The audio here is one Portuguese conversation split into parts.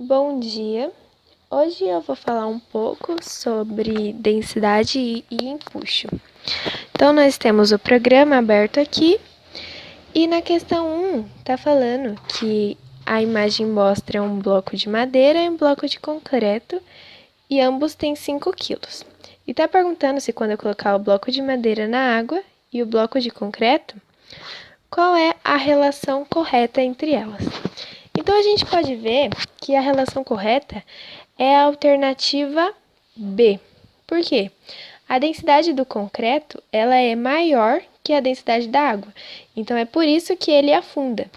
Bom dia! Hoje eu vou falar um pouco sobre densidade e empuxo. Então, nós temos o programa aberto aqui e na questão 1 está falando que a imagem mostra um bloco de madeira e um bloco de concreto e ambos têm 5 quilos. E está perguntando se quando eu colocar o bloco de madeira na água e o bloco de concreto, qual é a relação correta entre elas. Então, a gente pode ver que a relação correta é a alternativa B. Por quê? A densidade do concreto ela é maior que a densidade da água. Então, é por isso que ele afunda.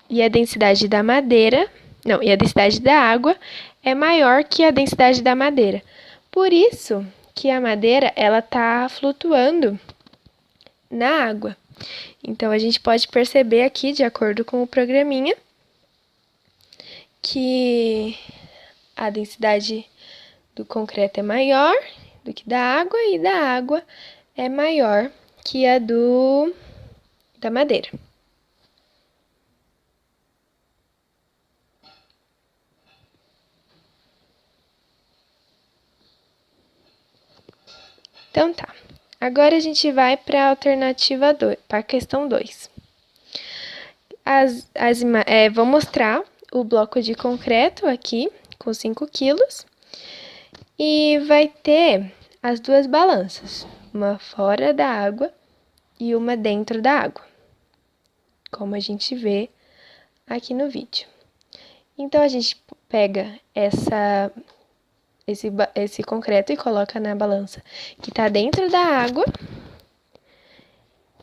E a densidade da madeira... Não, e a densidade da água é maior que a densidade da madeira. Por isso que a madeira ela está flutuando na água. Então, a gente pode perceber aqui, de acordo com o programinha, que a densidade do concreto é maior do que da água e da água é maior que a da madeira. Então tá. Agora a gente vai para a alternativa 2, para a questão 2. Vou mostrar o bloco de concreto aqui, com 5 quilos. E vai ter as duas balanças, uma fora da água e uma dentro da água, como a gente vê aqui no vídeo. Então, a gente pega esse concreto e coloca na balança que está dentro da água.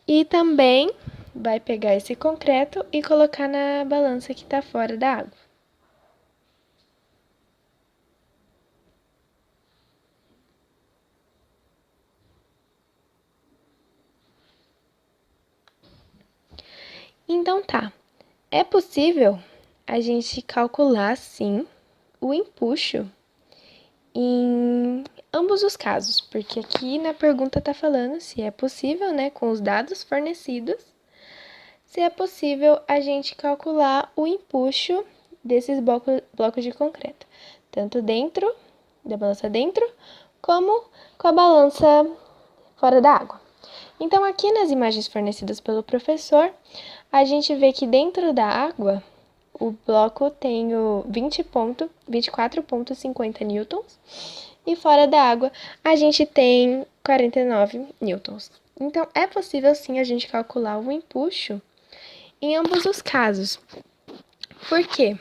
E também vai pegar esse concreto e colocar na balança que está fora da água. Então tá, é possível a gente calcular sim o empuxo em ambos os casos, porque aqui na pergunta tá falando se é possível, né, com os dados fornecidos, se é possível a gente calcular o empuxo desses blocos de concreto, tanto dentro da balança dentro, como com a balança fora da água. Então, aqui nas imagens fornecidas pelo professor, a gente vê que dentro da água, o bloco tem o 24,50 newtons e fora da água a gente tem 49 newtons. Então, é possível sim a gente calcular o empuxo em ambos os casos. Por quê?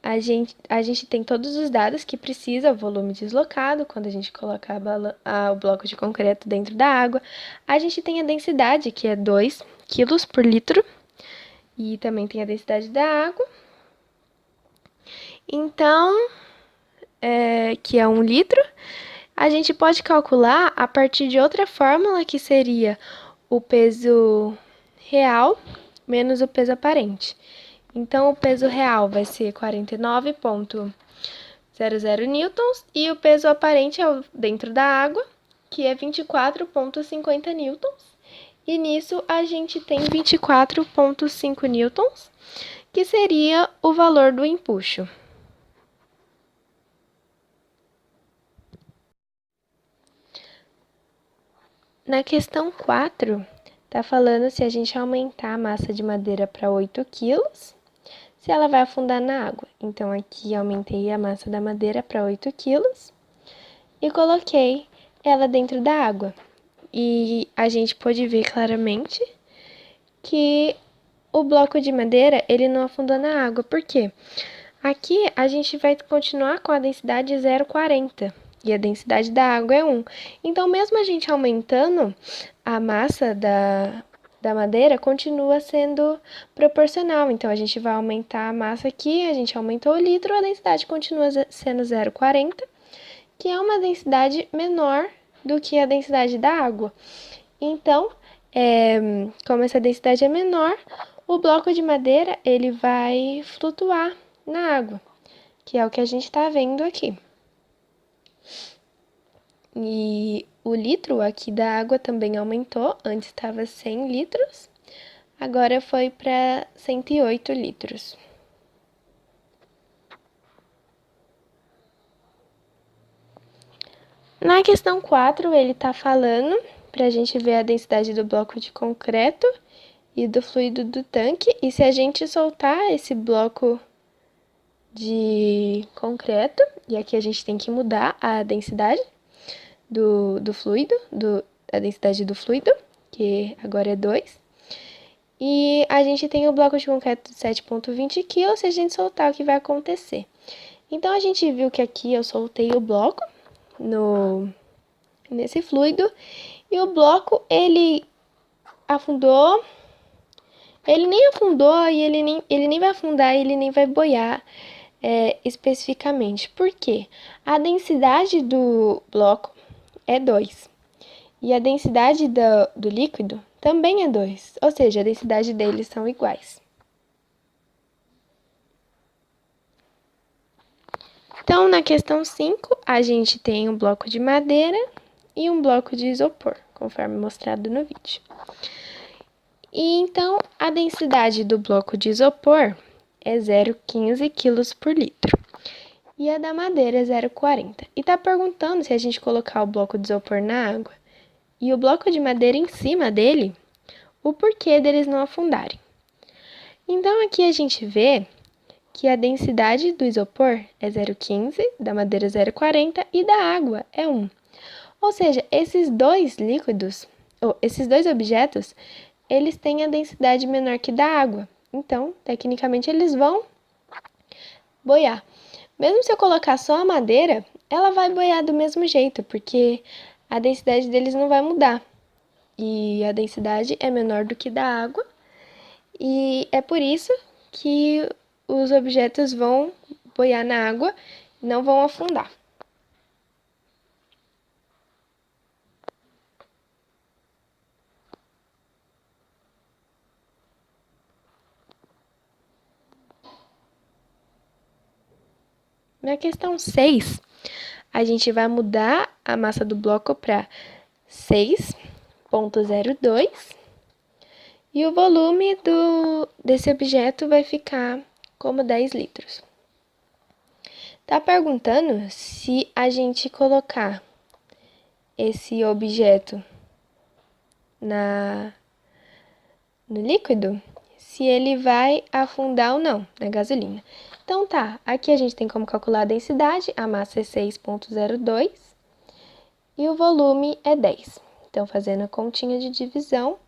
A gente tem todos os dados que precisa, o volume deslocado, quando a gente coloca o bloco de concreto dentro da água. A gente tem a densidade, que é 2 kg por litro, e também tem a densidade da água. Então, que é 1 litro, a gente pode calcular a partir de outra fórmula, que seria o peso real menos o peso aparente. Então, o peso real vai ser 49,00 newtons e o peso aparente é dentro da água, que é 24,50 newtons. E nisso a gente tem 24,5 newtons, que seria o valor do empuxo. Na questão 4, está falando se a gente aumentar a massa de madeira para 8 quilos, se ela vai afundar na água. Então, aqui aumentei a massa da madeira para 8 quilos e coloquei ela dentro da água. E a gente pode ver claramente que o bloco de madeira, ele não afundou na água. Por quê? Aqui a gente vai continuar com a densidade 0,40 e a densidade da água é 1. Então, mesmo a gente aumentando a massa da madeira, continua sendo proporcional. Então, a gente vai aumentar a massa aqui, a gente aumentou o litro, a densidade continua sendo 0,40, que é uma densidade menor do que a densidade da água. Então, como essa densidade é menor, o bloco de madeira ele vai flutuar na água, que é o que a gente está vendo aqui. E o litro aqui da água também aumentou, antes estava 100 litros, agora foi para 108 litros. Na questão 4, ele está falando para a gente ver a densidade do bloco de concreto e do fluido do tanque. E se a gente soltar esse bloco de concreto, e aqui a gente tem que mudar a densidade do fluido, a densidade do fluido, que agora é 2. E a gente tem o bloco de concreto de 7,20 kg, se a gente soltar, o que vai acontecer? Então, a gente viu que aqui eu soltei o bloco nesse fluido, e o bloco, ele afundou, ele nem afundou, e ele nem vai afundar, ele nem vai boiar especificamente. Por quê? A densidade do bloco é 2, e a densidade do líquido também é 2, ou seja, a densidade deles são iguais. Então, na questão 5, a gente tem um bloco de madeira e um bloco de isopor, conforme mostrado no vídeo. E então, a densidade do bloco de isopor é 0,15 kg por litro. E a da madeira é 0,40. E tá perguntando se a gente colocar o bloco de isopor na água e o bloco de madeira em cima dele, o porquê deles não afundarem. Então, aqui a gente vê que a densidade do isopor é 0,15, da madeira 0,40 e da água é 1. Ou seja, esses dois líquidos, ou esses dois objetos, eles têm a densidade menor que da água. Então, tecnicamente, eles vão boiar. Mesmo se eu colocar só a madeira, ela vai boiar do mesmo jeito, porque a densidade deles não vai mudar. E a densidade é menor do que da água, e é por isso que os objetos vão boiar na água e não vão afundar. Na questão 6, a gente vai mudar a massa do bloco para 6,02 e o volume desse objeto vai ficar como 10 litros. Tá perguntando se a gente colocar esse objeto no líquido, se ele vai afundar ou não na gasolina. Então tá, aqui a gente tem como calcular a densidade, a massa é 6,02 e o volume é 10. Então, fazendo a continha de divisão,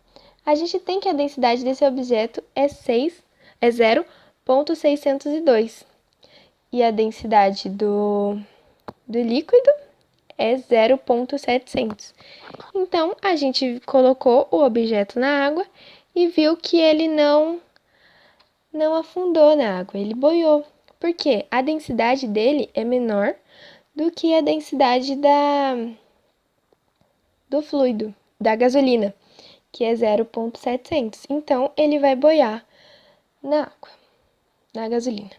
a gente tem que a densidade desse objeto é 0,602 e a densidade do líquido é 0,700. Então, a gente colocou o objeto na água e viu que ele não afundou na água, ele boiou. Porque a densidade dele é menor do que a densidade do fluido, da gasolina, que é 0,700. Então, ele vai boiar na água, na gasolina.